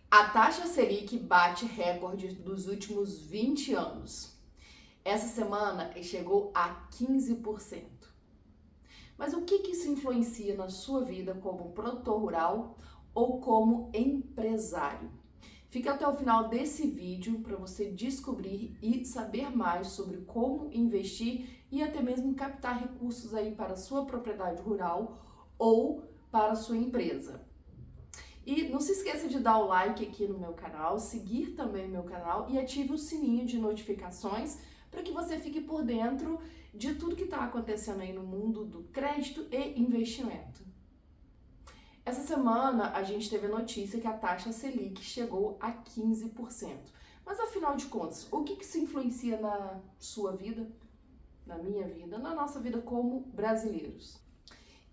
A taxa Selic bate recorde dos últimos 20 anos. Essa semana chegou a 15%. Mas o que isso influencia na sua vida como produtor rural ou como empresário? Fique até o final desse vídeo para você descobrir e saber mais sobre como investir e até mesmo captar recursos aí para a sua propriedade rural ou para a sua empresa. E não se esqueça de dar o like aqui no meu canal, seguir também o meu canal e ative o sininho de notificações para que você fique por dentro de tudo que está acontecendo aí no mundo do crédito e investimento. Essa semana a gente teve a notícia que a taxa Selic chegou a 15%. Mas afinal de contas, o que isso influencia na sua vida, na minha vida, na nossa vida como brasileiros?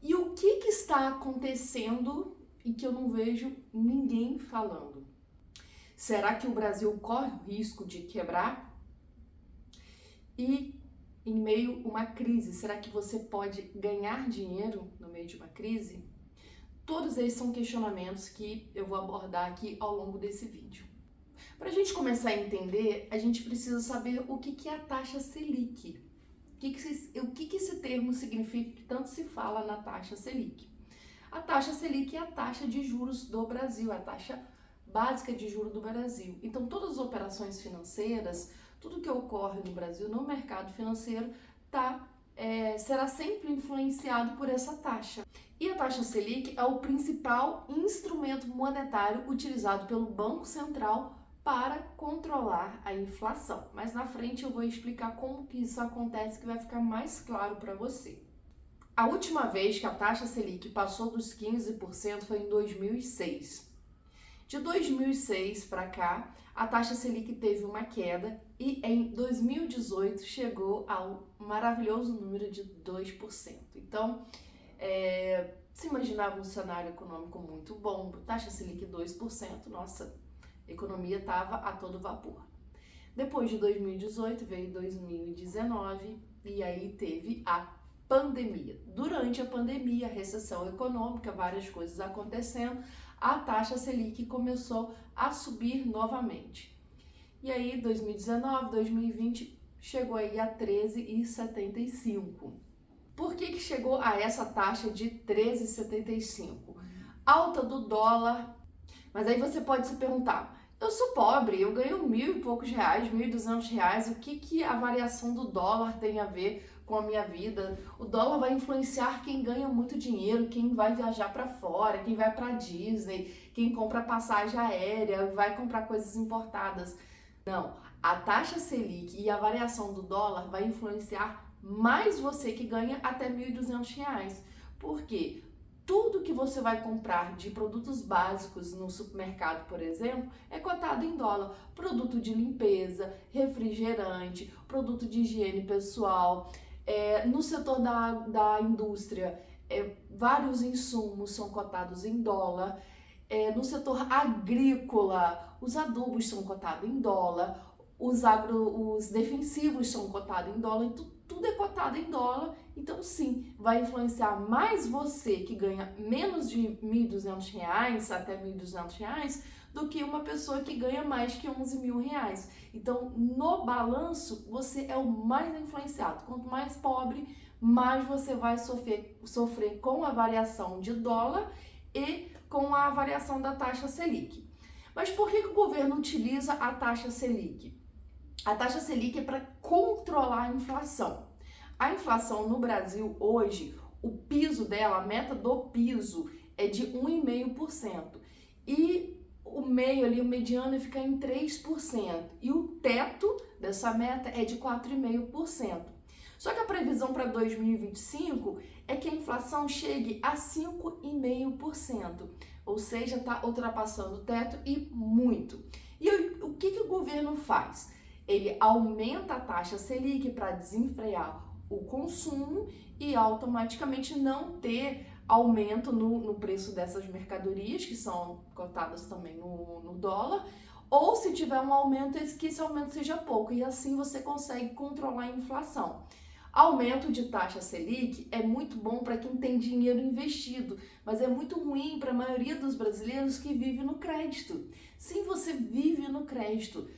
E o que está acontecendo e que eu não vejo ninguém falando? Será que o Brasil corre o risco de quebrar? E em meio a uma crise, será que você pode ganhar dinheiro no meio de uma crise? Todos esses são questionamentos que eu vou abordar aqui ao longo desse vídeo. Para a gente começar a entender, a gente precisa saber o que é a taxa Selic. O que esse termo significa que tanto se fala na taxa Selic? A taxa Selic é a taxa de juros do Brasil, é a taxa básica de juros do Brasil. Então, todas as operações financeiras, tudo que ocorre no Brasil, no mercado financeiro, será sempre influenciado por essa taxa. E a taxa Selic é o principal instrumento monetário utilizado pelo Banco Central para controlar a inflação. Mas na frente eu vou explicar como que isso acontece, que vai ficar mais claro para você. A última vez que a taxa Selic passou dos 15% foi em 2006. De 2006 para cá, a taxa Selic teve uma queda e em 2018 chegou ao maravilhoso número de 2%. Então, se imaginava um cenário econômico muito bom, taxa Selic 2%, nossa, a economia estava a todo vapor. Depois de 2018 veio 2019 e aí teve a pandemia. Durante a pandemia, a recessão econômica, várias coisas acontecendo, a taxa Selic começou a subir novamente. E aí, 2019, 2020, chegou aí a 13,75. Por que chegou a essa taxa de 13,75? Alta do dólar. Mas aí você pode se perguntar, eu sou pobre, eu ganho R$1.000 e poucos, R$1.200, o que a variação do dólar tem a ver com a minha vida? O dólar vai influenciar quem ganha muito dinheiro, quem vai viajar para fora, quem vai para Disney, quem compra passagem aérea, vai comprar coisas importadas. Não, a taxa Selic e a variação do dólar vai influenciar mais você que ganha até R$1.200. Por quê? Tudo que você vai comprar de produtos básicos no supermercado, por exemplo, é cotado em dólar. Produto de limpeza, refrigerante, produto de higiene pessoal. No setor da indústria, vários insumos são cotados em dólar. No setor agrícola, os adubos são cotados em dólar. Os defensivos são cotados em dólar. Então, tudo é cotado em dólar, então sim, vai influenciar mais você que ganha menos de R$1.200 até R$1.200 do que uma pessoa que ganha mais que R$11.000. Então, no balanço, você é o mais influenciado. Quanto mais pobre, mais você vai sofrer com a variação de dólar e com a variação da taxa Selic. Mas por que o governo utiliza a taxa Selic? A taxa Selic é para controlar a inflação. A inflação no Brasil hoje, o piso dela, a meta do piso é de 1,5%. E o meio ali, o mediano, fica em 3%. E o teto dessa meta é de 4,5%. Só que a previsão para 2025 é que a inflação chegue a 5,5%. Ou seja, está ultrapassando o teto e muito. E o que o governo faz? Ele aumenta a taxa Selic para desenfrear o consumo e automaticamente não ter aumento no preço dessas mercadorias, que são cotadas também no dólar, ou se tiver um aumento, que esse aumento seja pouco, e assim você consegue controlar a inflação. Aumento de taxa Selic é muito bom para quem tem dinheiro investido, mas é muito ruim para a maioria dos brasileiros que vive no crédito. Sim, você vive no crédito.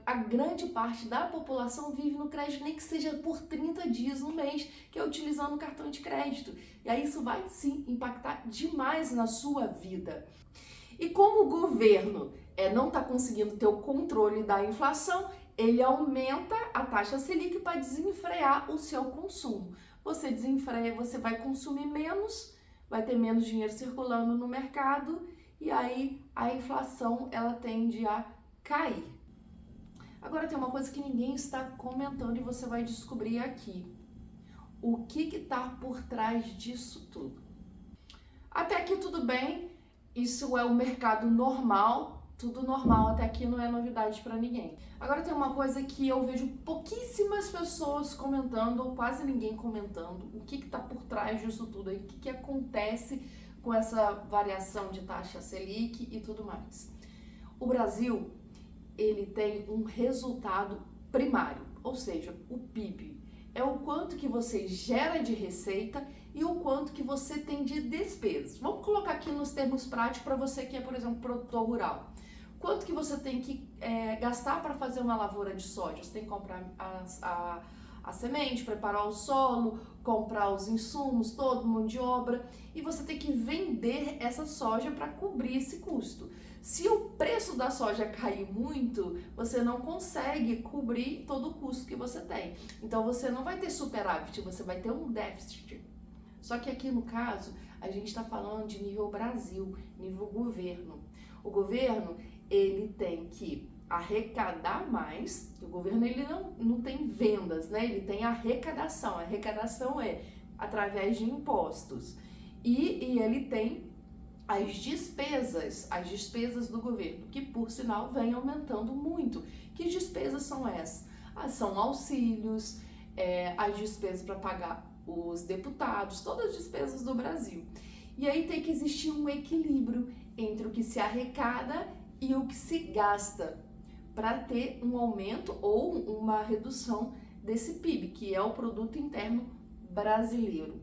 A grande parte da população vive no crédito, nem que seja por 30 dias no mês, que é utilizando o cartão de crédito. E aí isso vai sim impactar demais na sua vida. E como o governo não está conseguindo ter o controle da inflação, ele aumenta a taxa Selic para desenfrear o seu consumo. Você desenfreia, você vai consumir menos, vai ter menos dinheiro circulando no mercado e aí a inflação ela tende a cair. Agora tem uma coisa que ninguém está comentando e você vai descobrir aqui. O que está por trás disso tudo? Até aqui tudo bem, isso é o mercado normal, tudo normal, até aqui não é novidade para ninguém. Agora tem uma coisa que eu vejo pouquíssimas pessoas comentando, ou quase ninguém comentando, o que está por trás disso tudo aí, o que acontece com essa variação de taxa Selic e tudo mais. O Brasil, ele tem um resultado primário, ou seja, o PIB. É o quanto que você gera de receita e o quanto que você tem de despesas. Vamos colocar aqui nos termos práticos para você que é, por exemplo, produtor rural. Quanto que você tem que gastar para fazer uma lavoura de soja? Você tem que comprar a semente, preparar o solo, comprar os insumos, todo mão de obra, e você tem que vender essa soja para cobrir esse custo. Se o preço da soja cair muito, você não consegue cobrir todo o custo que você tem. Então você não vai ter superávit, você vai ter um déficit. Só que aqui no caso, a gente está falando de nível Brasil, nível governo. O governo, ele tem que arrecadar mais, o governo ele não tem vendas, né? Ele tem arrecadação. A arrecadação é através de impostos. E ele tem as despesas do governo, que por sinal vem aumentando muito. Que despesas são essas? São auxílios, as despesas para pagar os deputados, todas as despesas do Brasil. E aí tem que existir um equilíbrio entre o que se arrecada e o que se gasta para ter um aumento ou uma redução desse PIB, que é o Produto Interno Brasileiro.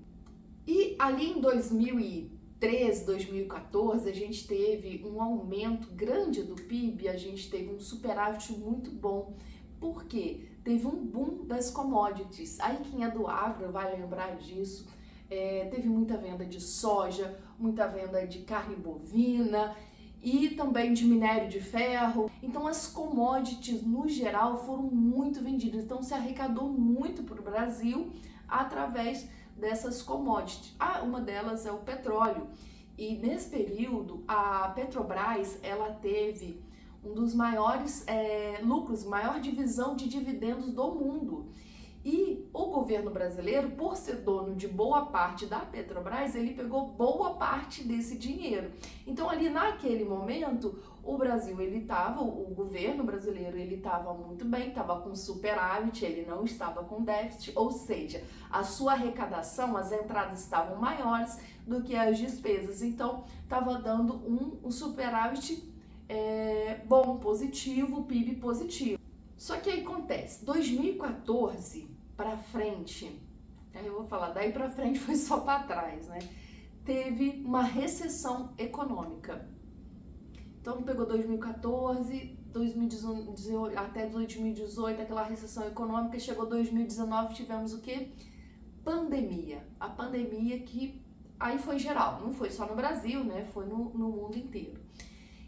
E ali em 2013, 2014, a gente teve um aumento grande do PIB, a gente teve um superávit muito bom. Por quê? Teve um boom das commodities. Aí quem é do agro vai lembrar disso. Teve muita venda de soja, muita venda de carne bovina e também de minério de ferro. Então as commodities no geral foram muito vendidas, então se arrecadou muito para o Brasil através dessas commodities. Uma delas é o petróleo, e nesse período a Petrobras ela teve um dos maiores lucros, maior divisão de dividendos do mundo. E o governo brasileiro, por ser dono de boa parte da Petrobras, ele pegou boa parte desse dinheiro. Então ali naquele momento, o governo brasileiro, ele estava muito bem, estava com superávit, ele não estava com déficit, ou seja, a sua arrecadação, as entradas estavam maiores do que as despesas. Então estava dando um superávit bom, positivo, PIB positivo. Só que aí acontece, 2014 para frente, aí eu vou falar, daí para frente foi só para trás, né? Teve uma recessão econômica. Então pegou 2014, 2018, até 2018, aquela recessão econômica, chegou 2019, tivemos o quê? Pandemia. A pandemia que aí foi geral, não foi só no Brasil, né? Foi no mundo inteiro.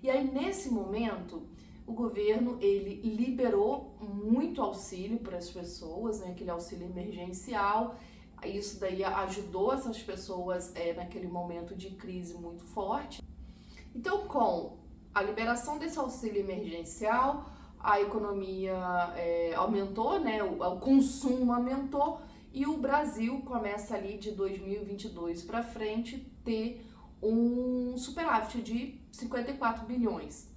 E aí nesse momento, o governo ele liberou muito auxílio para as pessoas, né, aquele auxílio emergencial. Isso daí ajudou essas pessoas naquele momento de crise muito forte. Então, com a liberação desse auxílio emergencial, a economia aumentou, né, o consumo aumentou, e o Brasil começa ali de 2022 para frente ter um superávit de 54 bilhões.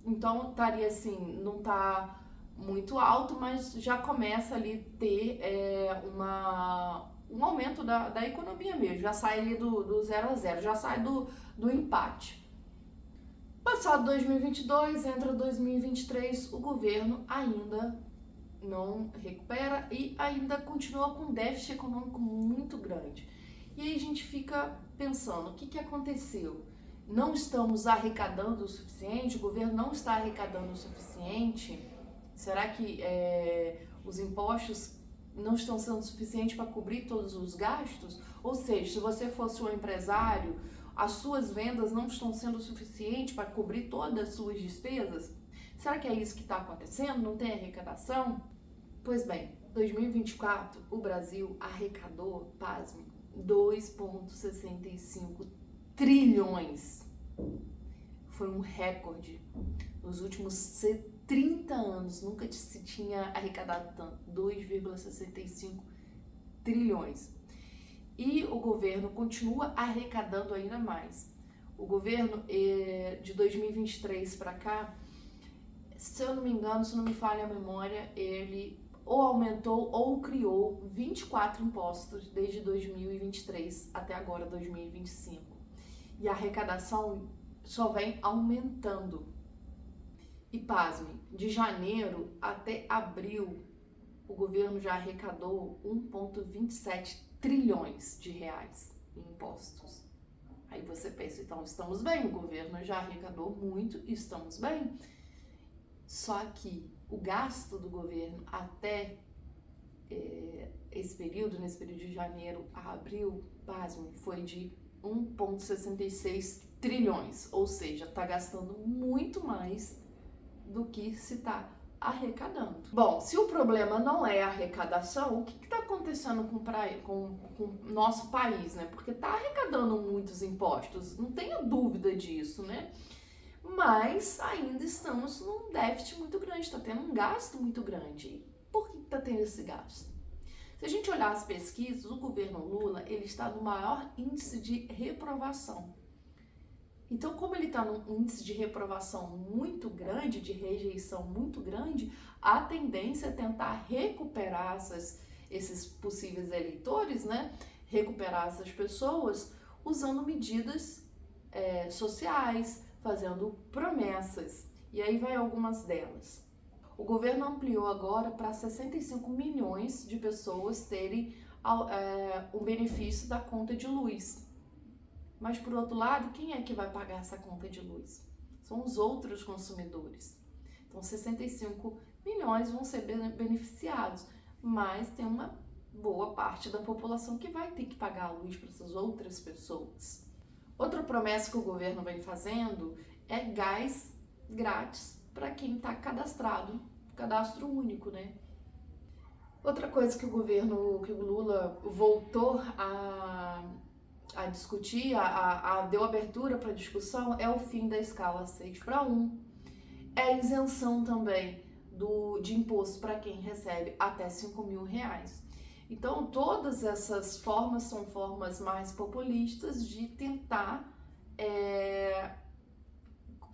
Então estaria assim, não está muito alto, mas já começa ali ter um aumento da economia mesmo, já sai ali do 0 a 0, já sai do empate. Passado 2022, entra 2023, o governo ainda não recupera e ainda continua com um déficit econômico muito grande. E aí a gente fica pensando, o que aconteceu? Não estamos arrecadando o suficiente? O governo não está arrecadando o suficiente? Será que os impostos não estão sendo suficientes para cobrir todos os gastos? Ou seja, se você fosse um empresário, as suas vendas não estão sendo suficientes para cobrir todas as suas despesas? Será que é isso que está acontecendo? Não tem arrecadação? Pois bem, 2024 o Brasil arrecadou, pasme, 2,65 trilhões. Foi um recorde. Nos últimos 30 anos nunca se tinha arrecadado tanto, 2,65 trilhões. E o governo continua arrecadando ainda mais. O governo de 2023 para cá, se eu não me engano, se não me falha a memória, ele ou aumentou ou criou 24 impostos desde 2023 até agora, 2025. E a arrecadação só vem aumentando. E pasme, de janeiro até abril, o governo já arrecadou 1,27 trilhões de reais em impostos. Aí você pensa, então estamos bem, o governo já arrecadou muito e estamos bem. Só que o gasto do governo até nesse período de janeiro a abril, pasme, foi de 1,66 trilhões, ou seja, está gastando muito mais do que se está arrecadando. Bom, se o problema não é a arrecadação, o que está acontecendo com o nosso país, né? Porque está arrecadando muitos impostos, não tenha dúvida disso, né? Mas ainda estamos num déficit muito grande, está tendo um gasto muito grande. Por que está tendo esse gasto? Se a gente olhar as pesquisas, o governo Lula ele está no maior índice de reprovação. Então, como ele está num índice de reprovação muito grande, de rejeição muito grande, a tendência é tentar recuperar esses possíveis eleitores, né? Recuperar essas pessoas usando medidas sociais, fazendo promessas. E aí vai algumas delas. O governo ampliou agora para 65 milhões de pessoas terem o benefício da conta de luz. Mas, por outro lado, quem é que vai pagar essa conta de luz? São os outros consumidores. Então, 65 milhões vão ser beneficiados, mas tem uma boa parte da população que vai ter que pagar a luz para essas outras pessoas. Outra promessa que o governo vem fazendo é gás grátis para quem está cadastrado, cadastro único, né? Outra coisa que que o Lula voltou a discutir, deu abertura para discussão, é o fim da escala 6/1. É a isenção também de imposto para quem recebe até R$5.000. Então, todas essas formas são formas mais populistas de tentar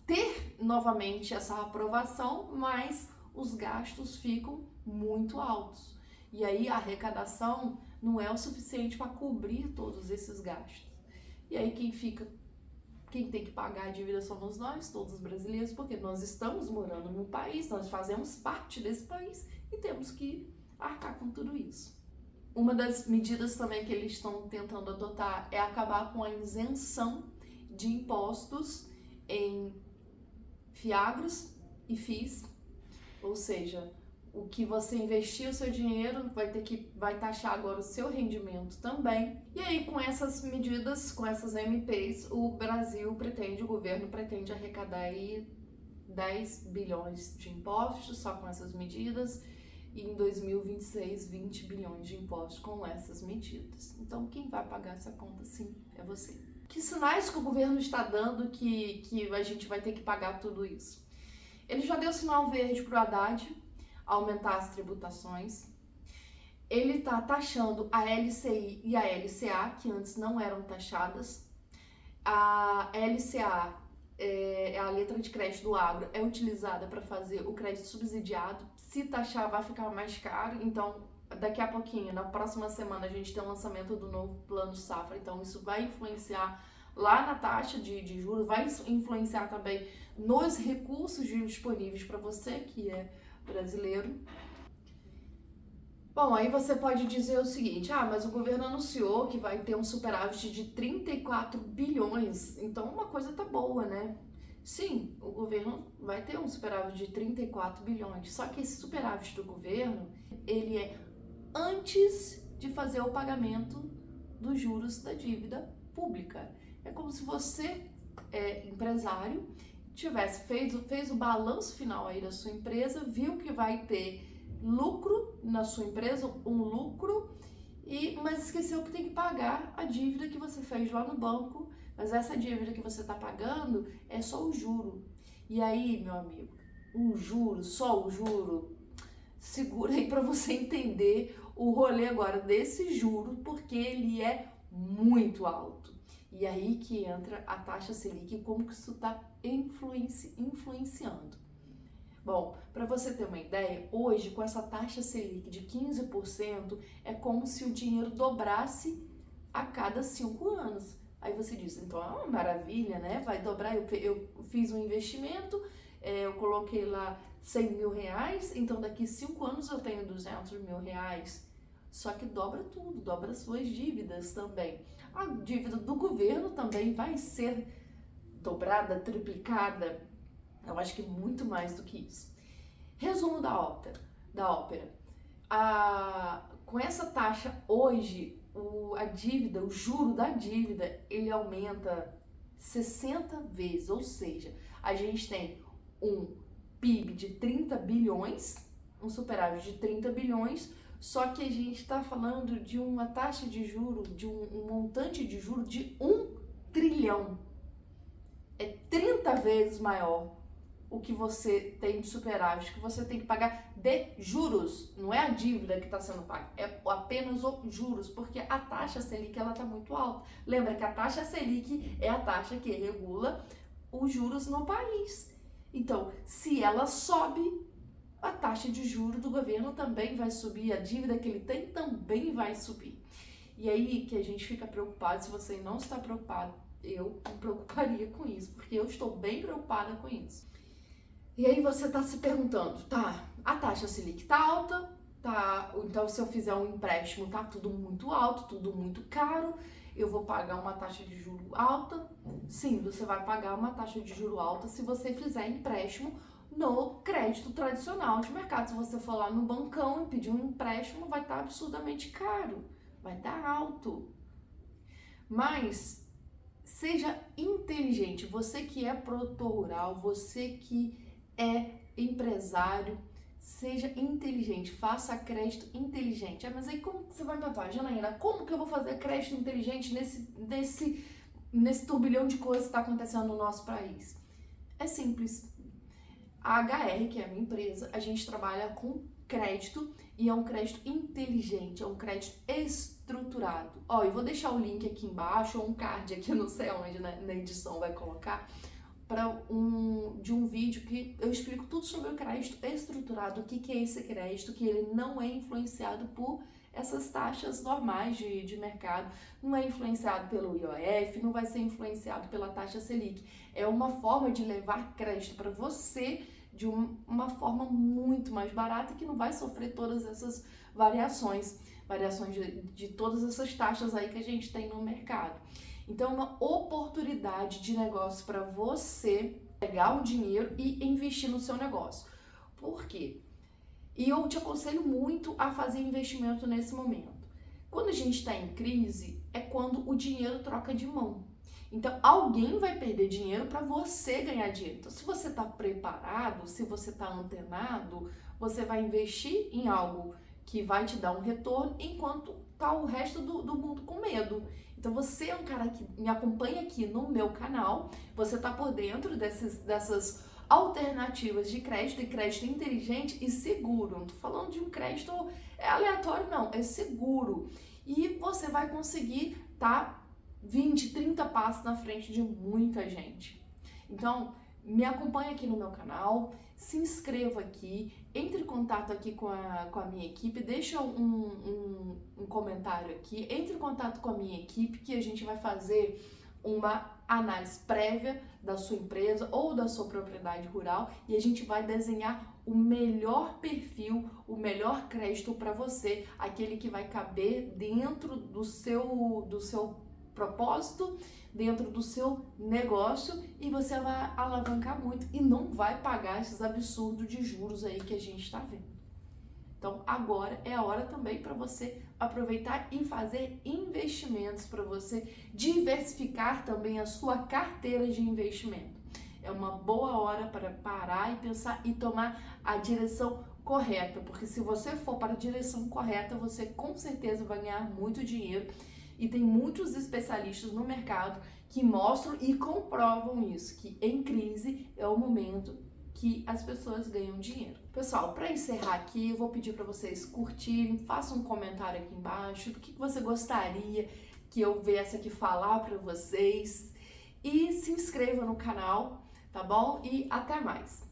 ter novamente essa aprovação, mas os gastos ficam muito altos. E aí a arrecadação não é o suficiente para cobrir todos esses gastos. E aí quem tem que pagar a dívida somos nós, todos os brasileiros, porque nós estamos morando no país, nós fazemos parte desse país e temos que arcar com tudo isso. Uma das medidas também que eles estão tentando adotar é acabar com a isenção de impostos em fiagros e FIIs, ou seja, o que você investir o seu dinheiro vai taxar agora o seu rendimento também. E aí, com essas medidas, com essas MPs, o governo pretende arrecadar aí 10 bilhões de impostos só com essas medidas, e em 2026, 20 bilhões de impostos com essas medidas. Então, quem vai pagar essa conta, sim, é você. Que sinais que o governo está dando que a gente vai ter que pagar tudo isso? Ele já deu sinal verde para o Haddad aumentar as tributações. Ele está taxando a LCI e a LCA, que antes não eram taxadas. A LCA, a letra de crédito do agro, é utilizada para fazer o crédito subsidiado. Se taxar, vai ficar mais caro. Então, daqui a pouquinho, na próxima semana, a gente tem o lançamento do novo plano safra. Então, isso vai influenciar lá na taxa de juros, vai influenciar também nos recursos disponíveis para você, que é brasileiro. Bom, aí você pode dizer o seguinte: ah, mas o governo anunciou que vai ter um superávit de 34 bilhões, então uma coisa tá boa, né? Sim, o governo vai ter um superávit de 34 bilhões, só que esse superávit do governo, ele é antes de fazer o pagamento dos juros da dívida pública. É como se você, empresário, fez o balanço final aí da sua empresa, viu que vai ter lucro na sua empresa, um lucro, mas esqueceu que tem que pagar a dívida que você fez lá no banco, mas essa dívida que você está pagando é só o juro. E aí, meu amigo, só o juro, segura aí para você entender o rolê agora desse juro, porque ele é muito alto. E aí que entra a taxa Selic e como que isso está influenciando. Bom, para você ter uma ideia, hoje com essa taxa Selic de 15%, é como se o dinheiro dobrasse a cada 5 anos. Aí você diz, então é uma maravilha, né? Vai dobrar, eu fiz um investimento, eu coloquei lá 100 mil reais, então daqui 5 anos eu tenho 200 mil reais. Só que dobra tudo, dobra as suas dívidas também. A dívida do governo também vai ser dobrada, triplicada. Eu acho que muito mais do que isso. Resumo da ópera. Com essa taxa hoje, a dívida, o juro da dívida, ele aumenta 60 vezes. Ou seja, a gente tem um PIB de 30 bilhões, um superávit de 30 bilhões, só que a gente está falando de uma taxa de juro, de um montante de juro de 1 trilhão. É 30 vezes maior o que você tem de superávit, que você tem que pagar de juros, não é a dívida que está sendo paga, é apenas os juros, porque a taxa Selic ela está muito alta. Lembra que a taxa Selic é a taxa que regula os juros no país. Então, se ela sobe, a taxa de juros do governo também vai subir, a dívida que ele tem também vai subir. E aí que a gente fica preocupado. Se você não está preocupado, eu me preocuparia com isso, porque eu estou bem preocupada com isso. E aí você está se perguntando, tá, a taxa Selic tá alta, tá, então se eu fizer um empréstimo tá tudo muito alto, tudo muito caro, eu vou pagar uma taxa de juro alta? Sim, você vai pagar uma taxa de juro alta se você fizer empréstimo no crédito tradicional de mercado. Se você for lá no bancão e pedir um empréstimo, vai estar absurdamente caro, vai estar alto. Mas seja inteligente, você que é produtor rural, você que é empresário, seja inteligente, faça crédito inteligente. Mas aí como você vai me perguntar, Janaína, como que eu vou fazer crédito inteligente nesse turbilhão de coisas que está acontecendo no nosso país? É simples. A HR, que é a minha empresa, a gente trabalha com crédito e é um crédito inteligente, é um crédito estruturado. Ó, eu vou deixar o link aqui embaixo, ou um card aqui, não sei onde, né, na edição vai colocar, de um vídeo que eu explico tudo sobre o crédito estruturado, o que é esse crédito, que ele não é influenciado por essas taxas normais de mercado, não é influenciado pelo IOF, não vai ser influenciado pela taxa Selic. É uma forma de levar crédito para você de uma forma muito mais barata, que não vai sofrer todas essas variações de todas essas taxas aí que a gente tem no mercado. Então, é uma oportunidade de negócio para você pegar o dinheiro e investir no seu negócio. Por quê? E eu te aconselho muito a fazer investimento nesse momento. Quando a gente está em crise, é quando o dinheiro troca de mão. Então, alguém vai perder dinheiro para você ganhar dinheiro. Então, se você está preparado, se você está antenado, você vai investir em algo que vai te dar um retorno, enquanto tá o resto do mundo com medo. Então, você é um cara que me acompanha aqui no meu canal, você tá por dentro dessas alternativas de crédito, e crédito inteligente e seguro. Não tô falando de um crédito aleatório, não, é seguro. E você vai conseguir tá 20, 30 passos na frente de muita gente. Então, me acompanha aqui no meu canal, se inscreva aqui, entre em contato aqui com a minha equipe, deixa um comentário aqui, entre em contato com a minha equipe que a gente vai fazer uma análise prévia da sua empresa ou da sua propriedade rural e a gente vai desenhar o melhor perfil, o melhor crédito para você, aquele que vai caber dentro do seu propósito, dentro do seu negócio e você vai alavancar muito e não vai pagar esses absurdos de juros aí que a gente está vendo. Então agora é a hora também para você aproveitar e fazer investimentos, para você diversificar também a sua carteira de investimento. É uma boa hora para parar e pensar e tomar a direção correta, porque se você for para a direção correta, você com certeza vai ganhar muito dinheiro e tem muitos especialistas no mercado que mostram e comprovam isso, que em crise é o momento que as pessoas ganham dinheiro. Pessoal, para encerrar aqui, eu vou pedir para vocês curtirem, façam um comentário aqui embaixo do que você gostaria que eu viesse aqui falar para vocês e se inscreva no canal, tá bom? E até mais!